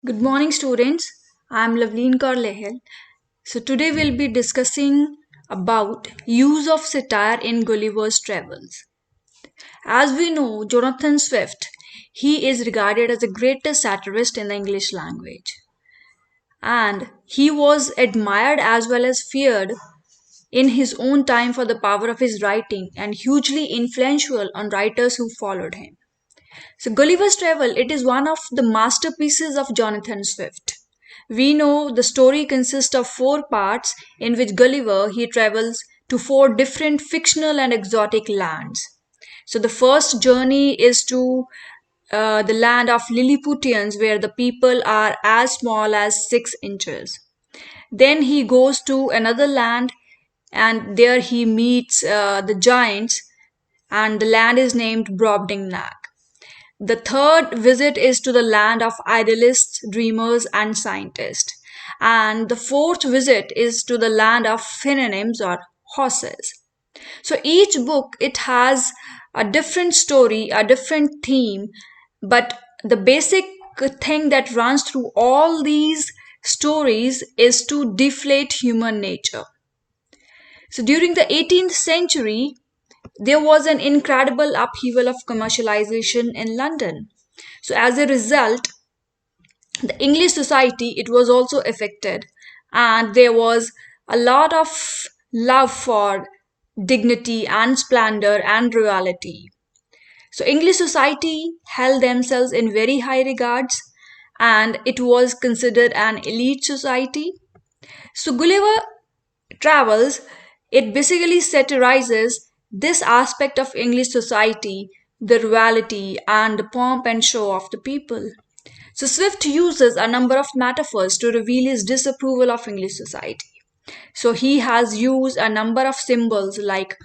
Good morning, students. I'm Lavleen Kaur Lehel. So today we'll be discussing about use of satire in Gulliver's Travels. As we know, Jonathan Swift, he is regarded as the greatest satirist in the English language, and he was admired as well as feared in his own time for the power of his writing and hugely influential on writers who followed him. So Gulliver's Travel, it is one of the masterpieces of Jonathan Swift. We know the story consists of four parts in which Gulliver he travels to four different fictional and exotic lands. So the first journey is to the land of Lilliputians where the people are as small as 6 inches. Then he goes to another land and there he meets the giants and the land is named Brobdingnag. The third visit is to the land of idealists, dreamers, and scientists. And the fourth visit is to the land of phononyms or horses. So each book it has a different story, a different theme, but the basic thing that runs through all these stories is to deflate human nature. So during the 18th century, there was an incredible upheaval of commercialization in London. So as a result, the English society it was also affected, and there was a lot of love for dignity and splendor and royalty. So English society held themselves in very high regards, and it was considered an elite society. So Gulliver Travels, it basically satirizes this aspect of English society, the royalty and the pomp and show of the people. So Swift uses a number of metaphors to reveal his disapproval of English society. So he has used a number of symbols like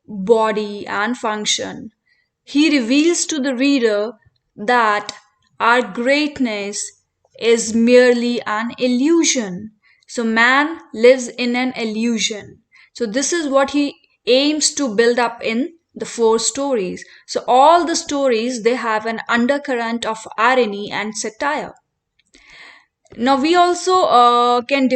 body and function. He reveals to the reader that our greatness is merely an illusion. So man lives in an illusion. So this is what he aims to build up in the four stories. So all the stories they have an undercurrent of irony and satire. Now we also can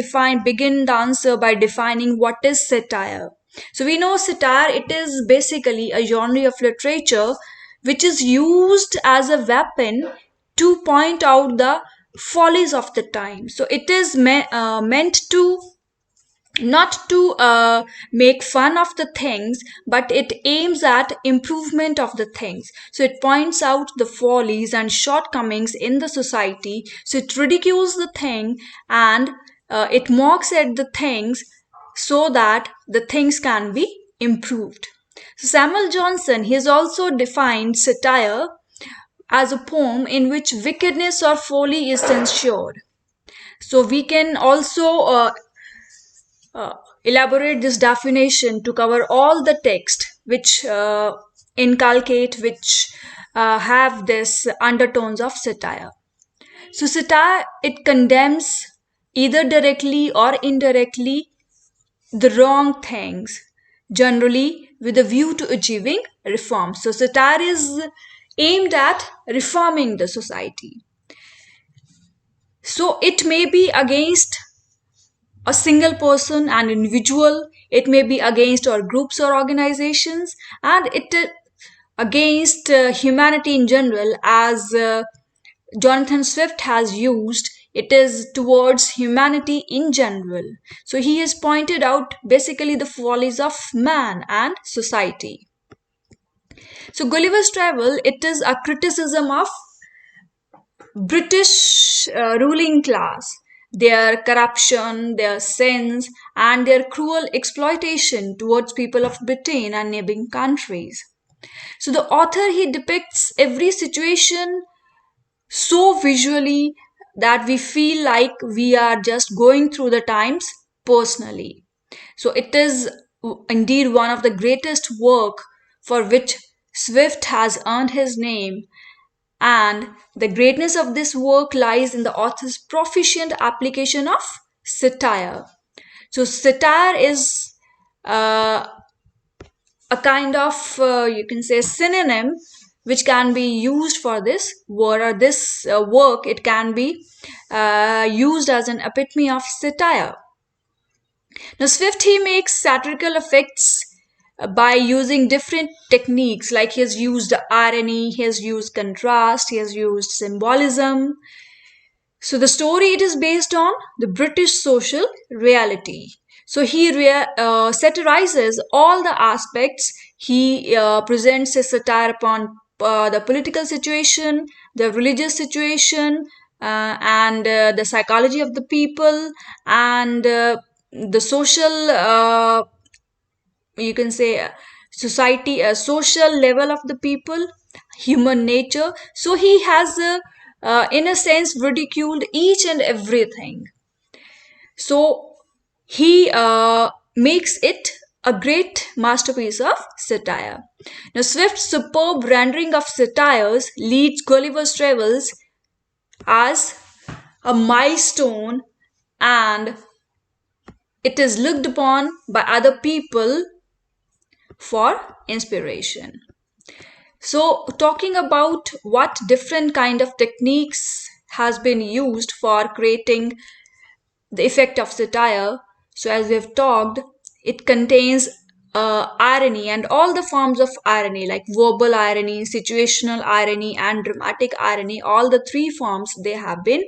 begin the answer by defining what is satire. So we know satire it is basically a genre of literature which is used as a weapon to point out the follies of the time. So it is meant to not to make fun of the things, but it aims at improvement of the things. So it points out the follies and shortcomings in the society. So it ridicules the thing and it mocks at the things so that the things can be improved. So Samuel Johnson he has also defined satire as a poem in which wickedness or folly is censured. So we can also uh, elaborate this definition to cover all the text which inculcate, which have this undertones of satire. So satire it condemns either directly or indirectly the wrong things, generally with a view to achieving reform. So satire is aimed at reforming the society. So it may be against a single person, an individual, it may be against our groups or organizations, and it against humanity in general, as Jonathan Swift has used. It is towards humanity in general. So he has pointed out basically the follies of man and society. So Gulliver's Travel, it is a criticism of British ruling class, their corruption, their sins, and their cruel exploitation towards people of Britain and neighboring countries. So the author he depicts every situation so visually that we feel like we are just going through the times personally. So it is indeed one of the greatest work for which Swift has earned his name, and the greatness of this work lies in the author's proficient application of satire. So, satire is uh, a kind of, you can say, synonym which can be used for this word or this work. It can be used as an epitome of satire. Now, Swift, he makes satirical effects by using different techniques, like he has used irony, he has used contrast, he has used symbolism. So the story, it is based on the British social reality. So he satirizes all the aspects. He presents a satire upon the political situation, the religious situation, and the psychology of the people, and the social, you can say, society, a social level of the people, human nature. So he has in a sense ridiculed each and everything. So he makes it a great masterpiece of satire. Now, Swift's superb rendering of satires leads Gulliver's Travels as a milestone, and it is looked upon by other people for inspiration. So, talking about what different kind of techniques has been used for creating the effect of satire. So, as we have talked, it contains irony and all the forms of irony, like verbal irony, situational irony, and dramatic irony. All the three forms, they have been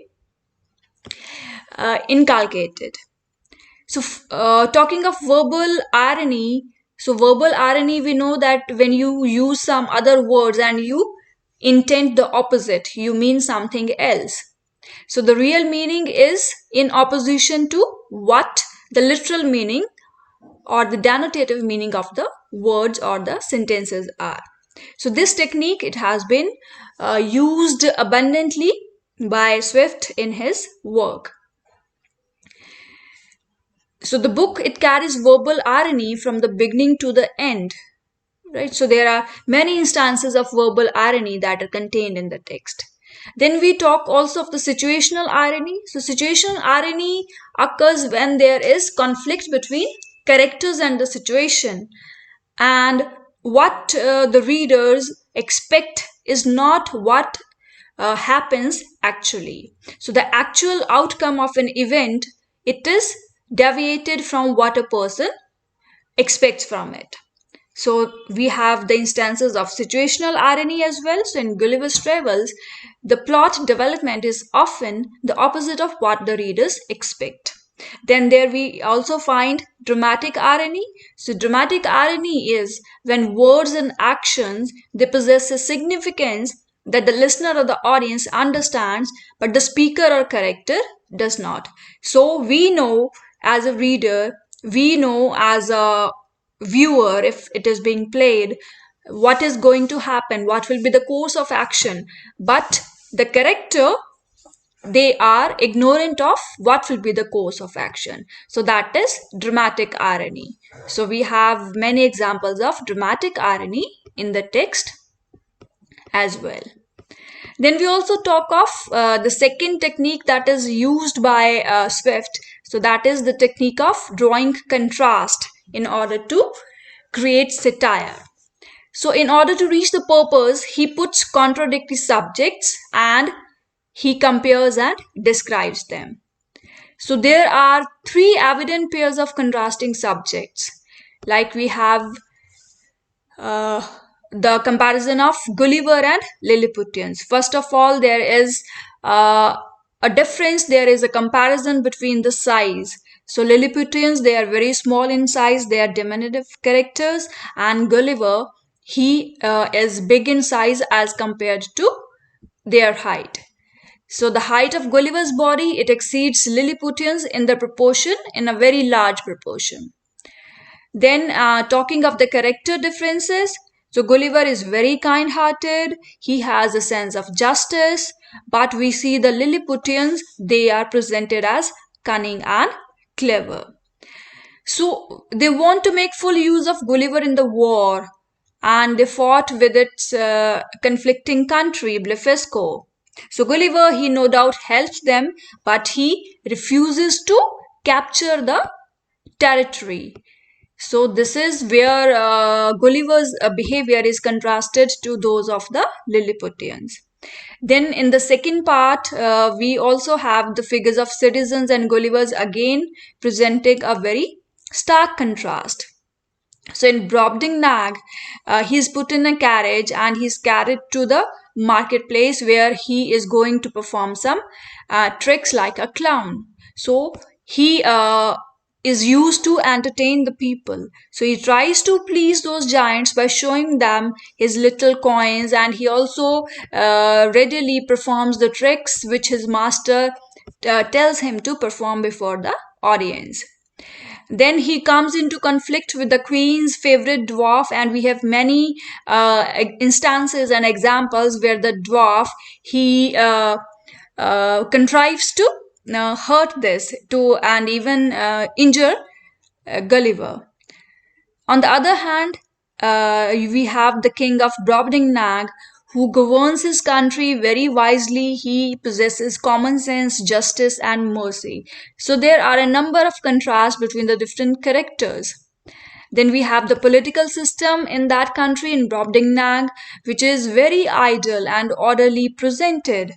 inculcated. So, talking of verbal irony, so verbal irony, we know that when you use some other words and you intend the opposite, you mean something else. So, the real meaning is in opposition to what the literal meaning or the denotative meaning of the words or the sentences are. So, this technique, it has been used abundantly by Swift in his work. So the book, it carries verbal irony from the beginning to the end, right? So there are many instances of verbal irony that are contained in the text. Then we talk also of the situational irony. So situational irony occurs when there is conflict between characters and the situation, and what the readers expect is not what happens actually. So the actual outcome of an event, it is deviated from what a person expects from it. So we have the instances of situational irony as well. So in Gulliver's Travels, the plot development is often the opposite of what the readers expect. Then there we also find dramatic irony. So dramatic irony is when words and actions, they possess a significance that the listener or the audience understands, but the speaker or character does not. So we know as a reader, we know as a viewer, if it is being played, what is going to happen, what will be the course of action, but the character, they are ignorant of what will be the course of action. So that is dramatic irony. So we have many examples of dramatic irony in the text as well. Then we also talk of the second technique that is used by Swift. So that is the technique of drawing contrast in order to create satire. So in order to reach the purpose, he puts contradictory subjects and he compares and describes them. So there are three evident pairs of contrasting subjects. Like we have the comparison of Gulliver and Lilliputians. First of all, there is a difference, there is a comparison between the size. So Lilliputians, they are very small in size, they are diminutive characters, and Gulliver, he is big in size as compared to their height. So the height of Gulliver's body, it exceeds Lilliputians in the proportion, in a very large proportion. Then talking of the character differences, so Gulliver is very kind-hearted, he has a sense of justice, but we see the Lilliputians, they are presented as cunning and clever. So they want to make full use of Gulliver in the war, and they fought with its conflicting country, Blefuscu. So Gulliver, he no doubt helps them, but he refuses to capture the territory. So this is where Gulliver's behavior is contrasted to those of the Lilliputians. Then in the second part, we also have the figures of citizens and Gulliver's again presenting a very stark contrast. So in Brobdingnag, he's put in a carriage and he's carried to the marketplace where he is going to perform some tricks like a clown. So he is used to entertain the people. So he tries to please those giants by showing them his little coins, and he also readily performs the tricks which his master tells him to perform before the audience. Then he comes into conflict with the queen's favorite dwarf, and we have many instances and examples where the dwarf he contrives to hurt this to and even injure Gulliver. On the other hand, we have the king of Brobdingnag who governs his country very wisely. He possesses common sense, justice, and mercy. So there are a number of contrasts between the different characters. Then we have the political system in that country in Brobdingnag, which is very idle and orderly presented.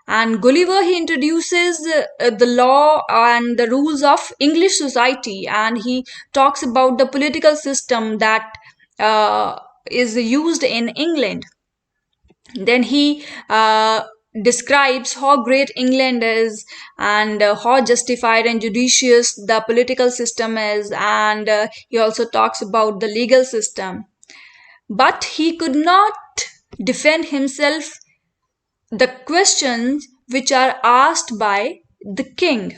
And Gulliver he introduces the law and the rules of English society, and he talks about the political system that is used in England. Then he describes how great England is and how justified and judicious the political system is, and he also talks about the legal system. But he could not defend himself the questions which are asked by the king.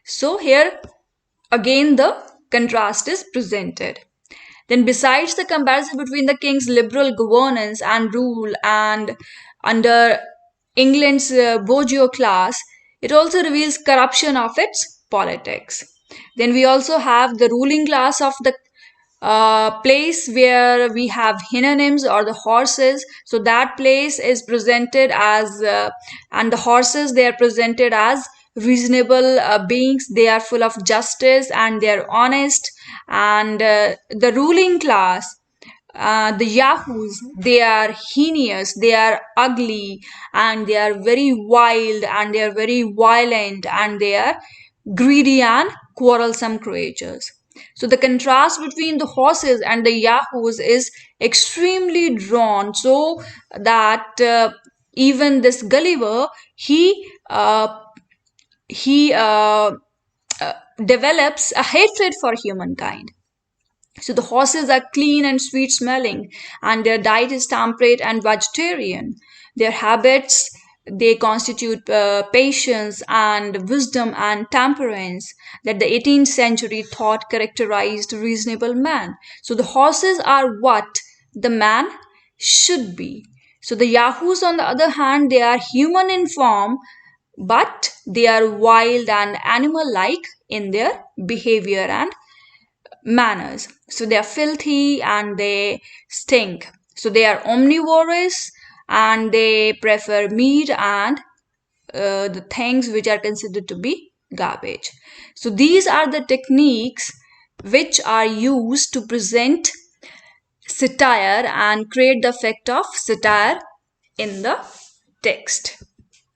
So here again the contrast is presented. Then, besides the comparison between the king's liberal governance and rule and under England's bourgeois class, it also reveals corruption of its politics. Then we also have the ruling class of the place where we have hinonyms or the horses. So that place is presented as, and the horses they are presented as reasonable beings. They are full of justice and they are honest. And the ruling class, the yahoos, they are heinous, they are ugly, and they are very wild, and they are very violent, and they are greedy and quarrelsome creatures. So the contrast between the horses and the yahoos is extremely drawn, so that even this Gulliver he develops a hatred for humankind. So the horses are clean and sweet smelling, and their diet is temperate and vegetarian. Their habits they constitute patience and wisdom and temperance that the 18th century thought characterized reasonable man. So the horses are what the man should be. So the yahoos, on the other hand, they are human in form, but they are wild and animal like in their behavior and manners. So they are filthy and they stink. So they are omnivorous and they prefer meat and the things which are considered to be garbage. So these are the techniques which are used to present satire and create the effect of satire in the text.